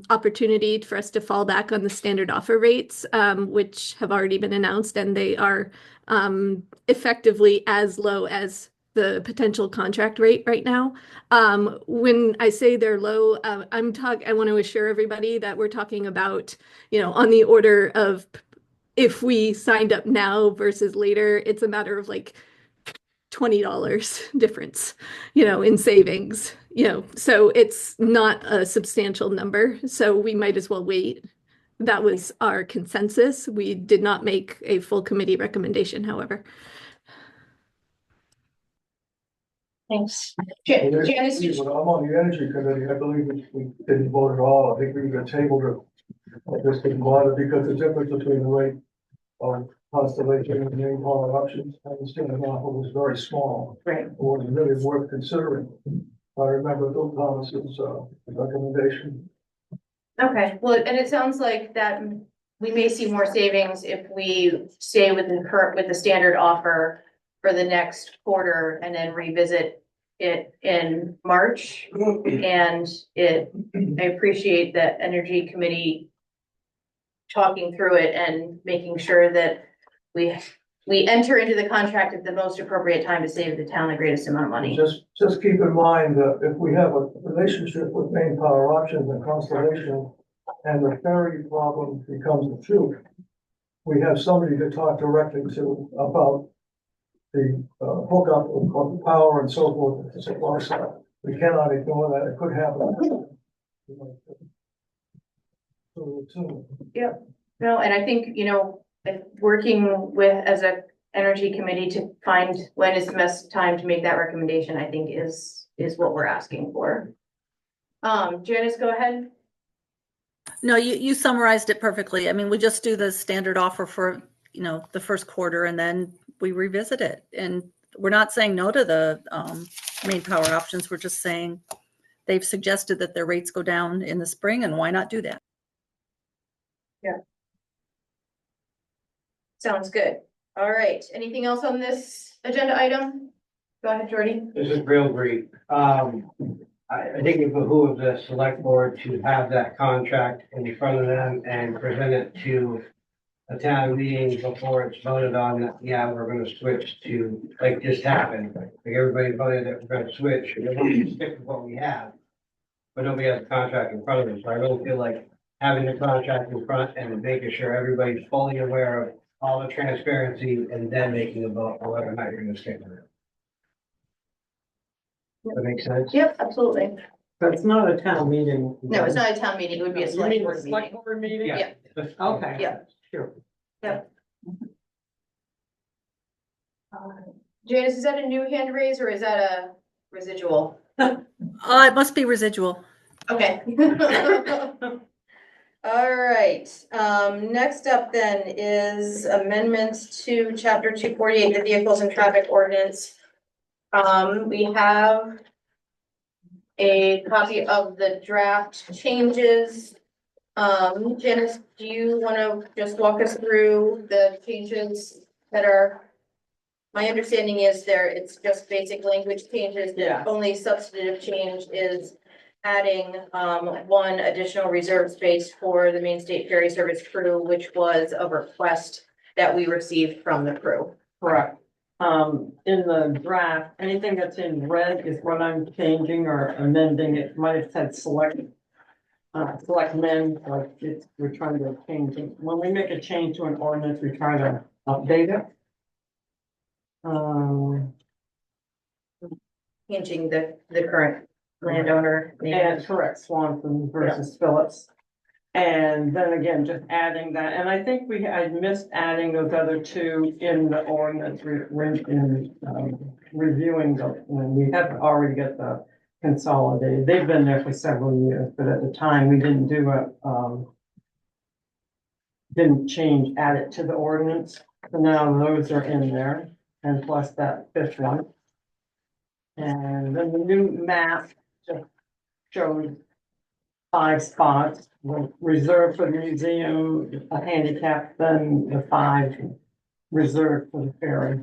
opportunity for us to fall back on the standard offer rates, which have already been announced, and they are effectively as low as the potential contract rate right now. When I say they're low, I want to assure everybody that we're talking about, on the order of if we signed up now versus later, it's a matter of like $20 difference, in savings, so it's not a substantial number. So we might as well wait that was our consensus. We did not make a full committee recommendation, however. Thanks. Well, Janice, did you- I'm on the energy committee, I believe we didn't vote at all, I think we got tabled it. I just didn't bother because the difference between the rate of Constellation and main power options, I understand the offer was very small. Right. It wasn't really worth considering. I remember Bill Thomas's, recommendation. Okay, well, and it sounds like that we may see more savings if we stay with the standard offer for the next quarter and then revisit it in March. And I appreciate the Energy Committee talking through it and making sure that we enter into the contract at the most appropriate time to save the town the greatest amount of money. Just keep in mind that if we have a relationship with main power options and Constellation, and the ferry problem becomes a truth, we have somebody to talk directly to about the hookup of power and so forth at the supply side. We cannot ignore that, it could happen. Yep, no, and I think, working with, as a energy committee to find when is the best time to make that recommendation, I think is what we're asking for. Janice, go ahead. No, you summarized it perfectly. I mean, we just do the standard offer for, the first quarter and then we revisit it. And we're not saying no to the main power options. We're just saying they've suggested that their rates go down in the spring, and why not do that? Yeah. Sounds good. All right. Anything else on this agenda item? Go ahead, Jordy. This is real brief. I think it behooves the select board to have that contract in front of them and present it to a town meeting before it's voted on that, yeah, we're gonna switch to, like just happened. Like everybody voted that we're gonna switch, and everybody stick with what we have. But nobody has a contract in front of them, so I really feel like having the contract in front and making sure everybody's fully aware of all the transparency and then making a vote on whether or not you're gonna stick with it. That makes sense? Yep, absolutely. But it's not a town meeting. No, it's not a town meeting. It would be a You select mean board a select meeting. board meeting? Yeah. Okay. Yeah. Sure. Janice, is that a new hand raise or is that a residual? It must be residual. Okay. All right, next up then is amendments to chapter 248, the vehicles and traffic ordinance. We have a copy of the draft changes. Janice, do you want to just walk us through the changes that are? My understanding is it's just basic language changes. Yeah. The only substantive change is adding one additional reserve space for the Main State Ferry Service crew, which was a request that we received from the crew. Correct. In the draft, anything that's in red is what I'm changing or amending. It might have said select men, but we're trying to change it. When we make a change to an ordinance, we try to update it. Changing the current landowner name. And correct, Swanson versus Phillips. And then again, just adding that, and I think I missed adding those other two in the ordinance, reviewing them, and we have already got the consolidated, they've been there for several years, but at the time, we didn't do didn't add it to the ordinance, so now those are in there, and plus that fifth one. And then the new map just shows 5 spots, reserved for the museum, a handicap, then the 5 reserved for the ferry.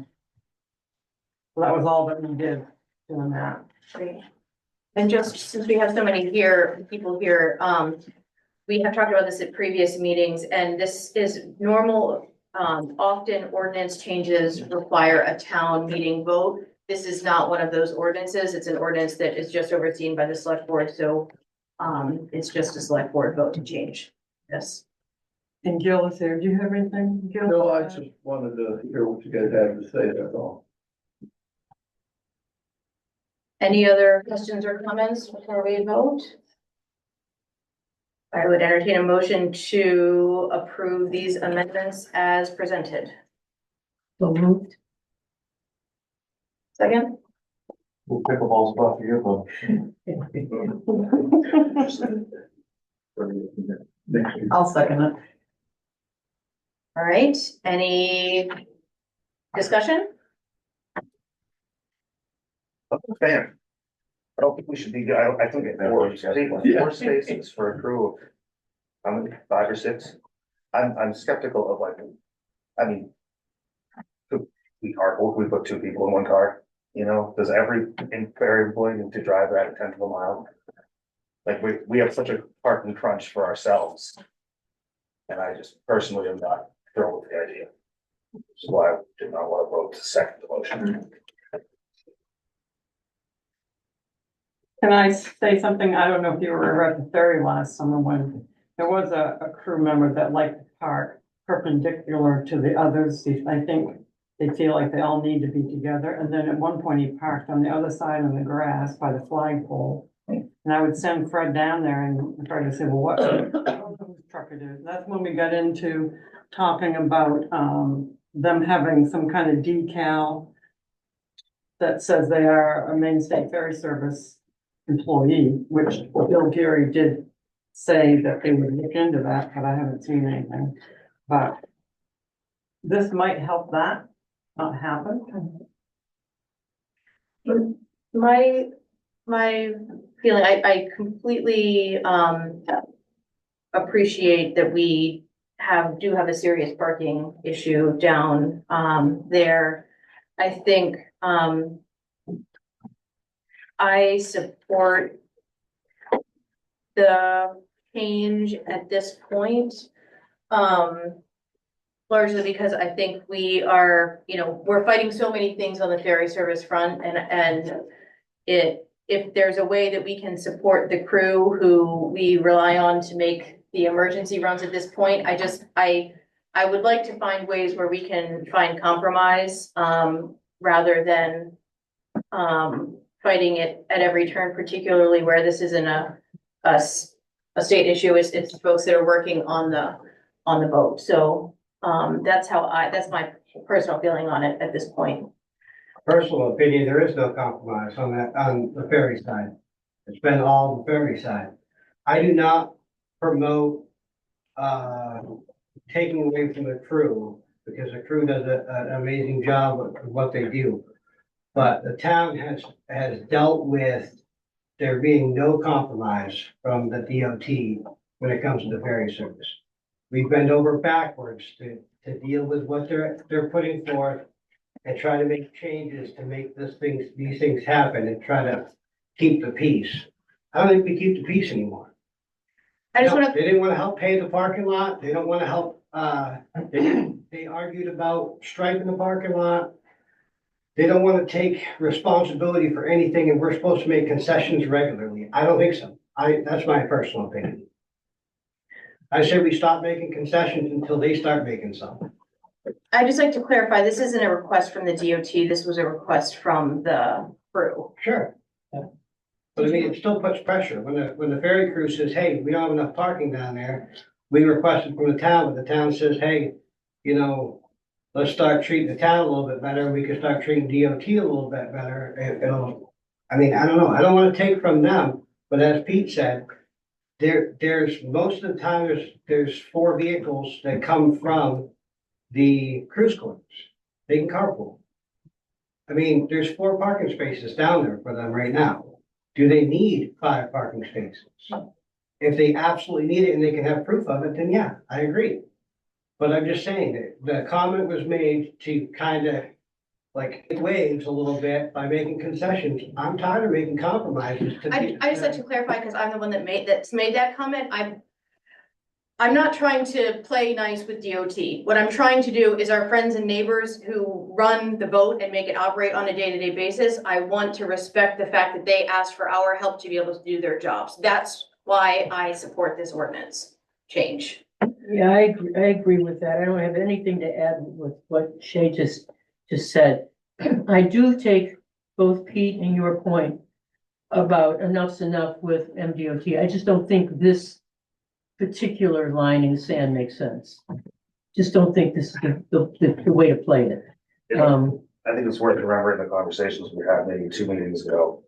So that was all that we did in the map. Great. And just since we have so many people here, we have talked about this at previous meetings, and this is normal. Often ordinance changes require a town meeting vote. This is not one of those ordinances. It's an ordinance that is just overseen by the select board, so it's just a select board vote to change this. And Gil is there. Do you have anything, Gil? No, I just wanted to hear what you guys had to say, that's all. Any other questions or comments before we vote? I would entertain a motion to approve these amendments as presented. So moved. Second? We'll pickleball spot for you, but. I'll second it. All right, any discussion? Fan. I don't think we should be, I think it's four spaces for a crew of, how many, 5 or 6? I'm skeptical of like, I mean, we carpool, we put 2 people in 1 car, you know, does every employee need to drive that a 10th of a mile? Like, we have such a parking crunch for ourselves. And I just personally am not thrilled with the idea. Which is why I did not want to vote to second the motion. Can I say something? I don't know if you were at the ferry last summer when there was a crew member that liked to park perpendicular to the others. I think they feel like they all need to be together. And then at one point he parked on the other side on the grass by the flagpole. And I would send Fred down there and Fred would say, well, what whose truck it is? That's when we got into talking about them having some kind of decal that says they are a Maine State Ferry Service employee, which Bill Geary did say that they would look into that, but I haven't seen anything. But this might help that not happen. My feeling, I completely, appreciate that we do have a serious parking issue down, there. I think, I support the change at this point. Largely because I think we are, we're fighting so many things on the ferry service front and if there's a way that we can support the crew who we rely on to make the emergency runs at this point, I would like to find ways where we can find compromise, rather than, fighting it at every turn, particularly where this isn't a state issue. It's folks that are working on the boat. So, that's my personal feeling on it at this point. Personal opinion, there is no compromise on the ferry side. It's been all the ferry side. I do not promote, taking away from the crew, because the crew does an amazing job of what they do. But the town has dealt with there being no compromise from the DOT when it comes to the ferry service. We bend over backwards to deal with what they're putting forth and try to make changes to make these things happen and try to keep the peace. I don't think we keep the peace anymore. They didn't want to help pay the parking lot. They don't want to help, they argued about striping the parking lot. They don't want to take responsibility for anything and we're supposed to make concessions regularly. I don't think so. That's my personal opinion. I say we stop making concessions until they start making some. I'd just like to clarify, this isn't a request from the DOT, this was a request from the crew. Sure. Yeah. But I mean, it still puts pressure. When the ferry crew says, hey, we don't have enough parking down there, we requested from the town, but the town says, hey, let's start treating the town a little bit better. We can start treating DOT a little bit better. I don't know. I don't want to take from them, but as Pete said, there's most of the time there's 4 vehicles that come from the cruise quarters. They can carpool. I mean, there's 4 parking spaces down there for them right now. Do they need 5 parking spaces? If they absolutely need it and they can have proof of it, then yeah, I agree. But I'm just saying that the comment was made to kind of like waves a little bit by making concessions. I'm tired of making compromises. I just like to clarify, because I'm the one that's made that comment. I'm not trying to play nice with DOT. What I'm trying to do is our friends and neighbors who run the boat and make it operate on a day-to-day basis, I want to respect the fact that they asked for our help to be able to do their jobs. That's why I support this ordinance change. Yeah, I agree with that. I don't have anything to add with what Shay just said. I do take both Pete and your point about enough's enough with MDOT. I just don't think this particular line in the sand makes sense. Just don't think this is the way to play it. I think it's worth remembering the conversations we had maybe 2 meetings ago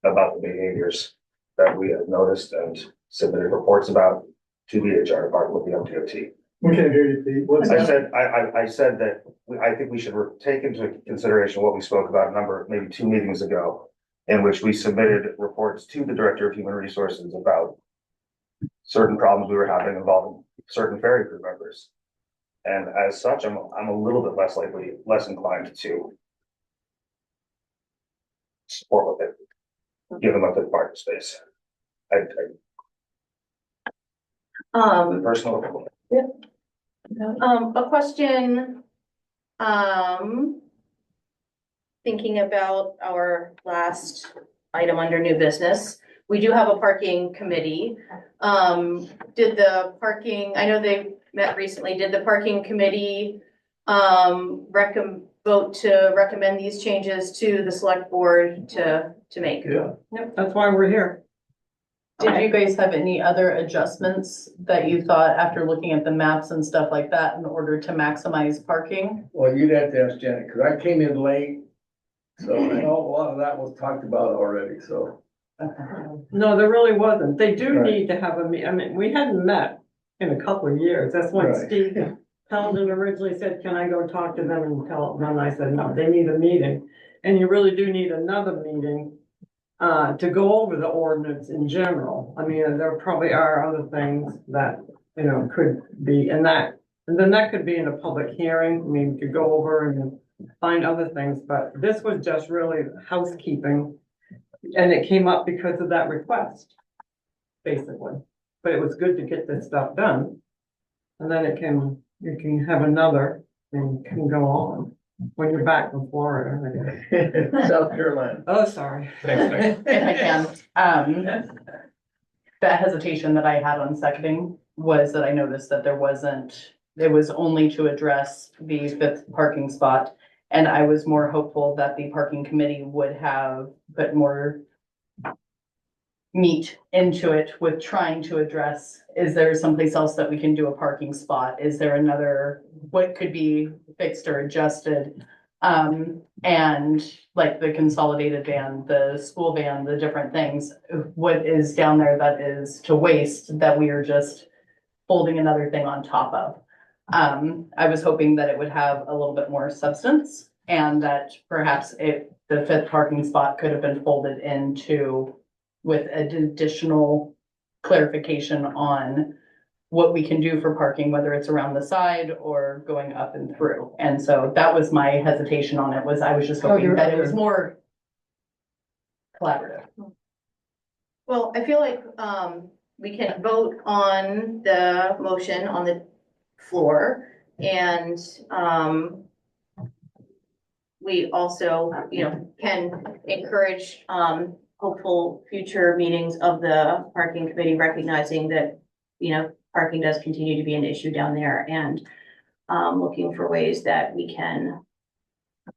about the behaviors that we have noticed and submitted reports about to the HR department with the MTOT. We can't hear you, Pete. What's I that? said, I said that I think we should take into consideration what we spoke about maybe 2 meetings ago, in which we submitted reports to the Director of Human Resources about certain problems we were having involving certain ferry crew members. And as such, I'm a little bit less inclined to support with it, given what the parking space. Personal opinion. A question, thinking about our last item under new business, we do have a parking committee. Did the parking, I know they met recently, did the parking committee, vote to recommend these changes to the select board to make? Yep, that's why we're here. Did you guys have any other adjustments that you thought after looking at the maps and stuff like that in order to maximize parking? Well, you'd have to ask Janet, because I came in late, so I know a lot of that was talked about already, so. No, there really wasn't. They do Right. need to have a I mean, we hadn't met in a couple of years. That's when Right. Steve Paladin originally said, can I go talk to them and tell them? And I said, no, they need a meeting. And you really do need another meeting to go over the ordinance in general. I mean, there probably are other things that, you know, could be in that. And then that could be in a public hearing. I mean, we could go over and find other things, but this was just really housekeeping. And it came up because of that request, basically. But it was good to get this stuff done. And then you can have another and can go on when you're back from Florida. I guess. South Carolina. Oh, sorry. If I can, that hesitation that I had on seconding was that I noticed that it was only to address the 5th parking spot. And I was more hopeful that the parking committee would have put more meat into it with trying to address, is there someplace else that we can do a parking spot? Is there what could be fixed or adjusted? And like the consolidated van, the school van, the different things, what is down there that is to waste that we are just folding another thing on top of? I was hoping that it would have a little bit more substance and that perhaps the 5th parking spot could have been folded into with additional clarification on what we can do for parking, whether it's around the side or going up and through. And so that was my hesitation on it, I was just hoping that it was more collaborative. Well, I feel like, we can vote on the motion on the floor and, we also, can encourage, hopeful future meetings of the parking committee, recognizing that, parking does continue to be an issue down there and, looking for ways that we can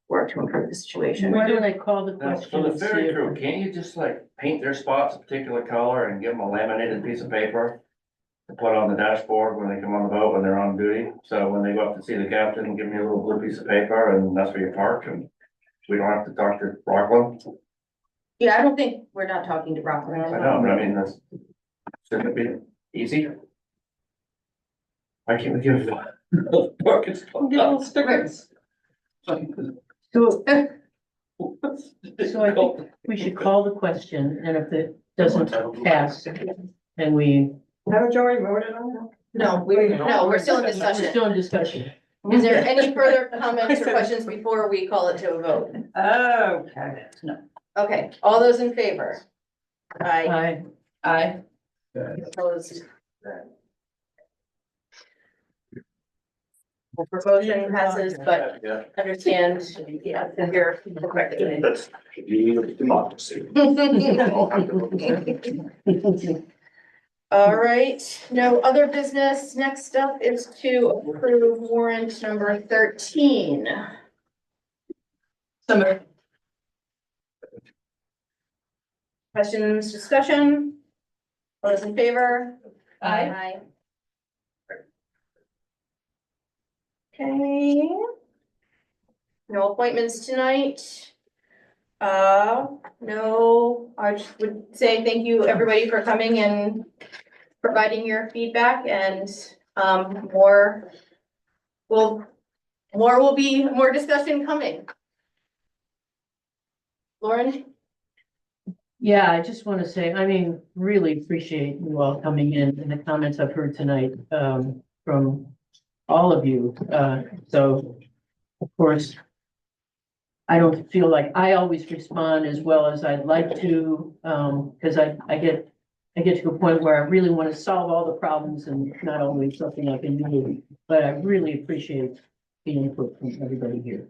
work to improve the situation. Why don't I call the Now, question? for the and see ferry if- crew, can't you just like paint their spots a particular color and give them a laminated piece of paper to put on the dashboard when they come on the boat, when they're on duty? So when they go up to see the captain, give me a little blue piece of paper and that's where you park and we don't have to talk to Rockland. Yeah, I don't think, we're not talking to Rockland. I know, but I mean, shouldn't it be easy? Why can't we give parking spots? Get little stickers. So I think we should call the question, and if it doesn't pass, then we. Haven't you already voted on that? No, we're still in We're discussion. still in discussion. Is there any further comments or questions before we call it to a vote? Okay. Okay, all those in favor? Aye. Aye. Opposed? The promotion passes, but Yeah. understand, yeah, that you're correcting it. That's the beauty of democracy. All right, no other business. Next up is to approve warrant number 13. Questions, discussion? All those in favor? Aye. Aye. Okay. No appointments tonight. No, I just would say thank you, everybody, for coming and providing your feedback and, more discussion coming. Lauren? Yeah, I just want to say, I mean, really appreciate you all coming in and the comments I've heard tonight, from all of you. So, of course, I don't feel like I always respond as well as I'd like to, because I get to a point where I really want to solve all the problems and not always something I can do. But I really appreciate the input from everybody here.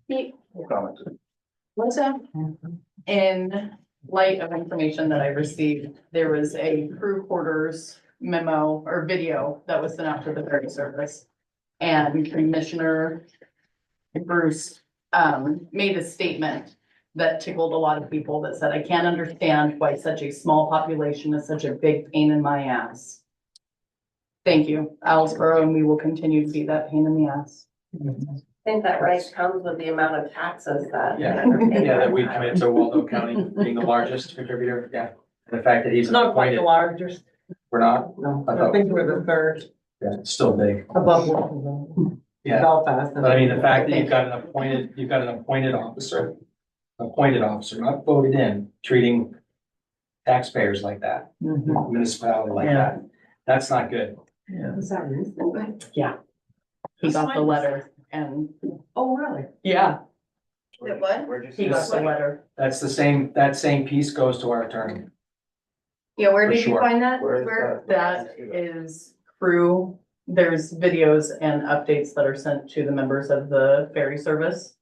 Pete? Comment. Melissa? In light of information that I received, there was a crew quarters memo or video that was sent out to the ferry service. And Commissioner Bruce made a statement that tickled a lot of people that said, I can't understand why such a small population is such a big pain in my ass. Thank you, Owlsboro, and we will continue to be that pain in the ass. I think that right comes with the amount of taxes that. Yeah, yeah, that we commit to Waldo County being the largest contributor, yeah. And the fact that he's Not quite the appointed, largest. we're not, No, I I thought- think we're the third yeah, it's still big. above Washington. Yeah, Belfast. but I mean, the fact that you've got an appointed officer, not voted in, treating taxpayers like that, Mhm. municipality like Yeah. that, that's not good. Yeah. Is that reasonable? Yeah. He got the letter and, Oh, really? yeah, That what? Where'd you he see got the that? letter. That same piece goes to our attorney. Yeah, where For did you sure. find that? Where is Where? That is crew, there's videos and updates that are sent to the members of the ferry service.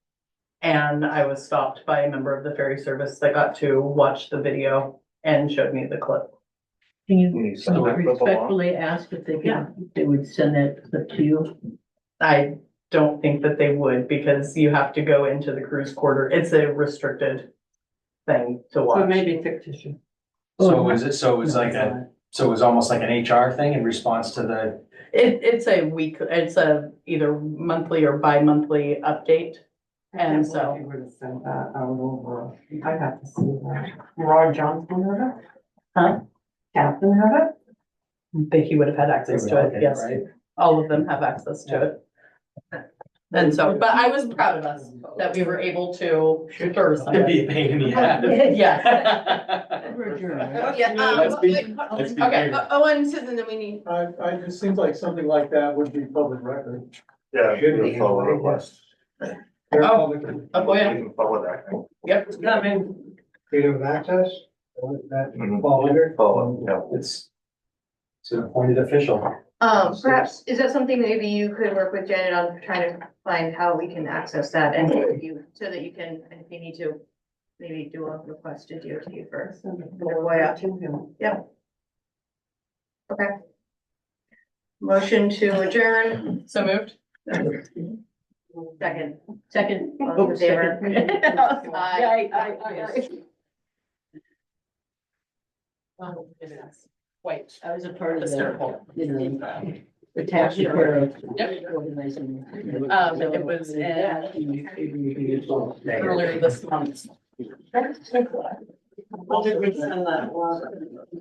And I was stopped by a member of the ferry service that got to watch the video and showed me the clip. Can You you send that clip along? respectfully ask if they would send that clip to you? I don't think that they would because you have to go into the cruise quarter. It's a restricted thing to So watch. maybe fictitious. So it was almost like an HR thing in response to the, It's a either monthly or bi-monthly update. And so- You would have sent that out over, I have to see that. Roy Johnson had it? Huh? Captain had it? But he would have had access to it, yes. right? All of them have access to it. And so, but I was proud of us that we were able to deter It'd be somebody. a pain in the ass. Yes. Yeah, Let's be okay, fair. Owen says, and then we need, It seems like something like that would be public record. Yeah, Should be. you follow request. They're Oh. public. Oh, You yeah, can follow that. yep. I mean, Freedom of access, that Mhm. fall under. Follow, yeah. It's an appointed official. perhaps, is that something maybe you could work with Janet on trying to find how we can access that and you, so that you can, if you need to, maybe do a request to DOT first. Yep. Okay. Motion to adjourn. So moved. Second. All Oh, in favor? second. Aye. White. I was a part of That's the, terrible. the tax repair. Yep. Organizing. It was earlier this month. I'll just resend that one.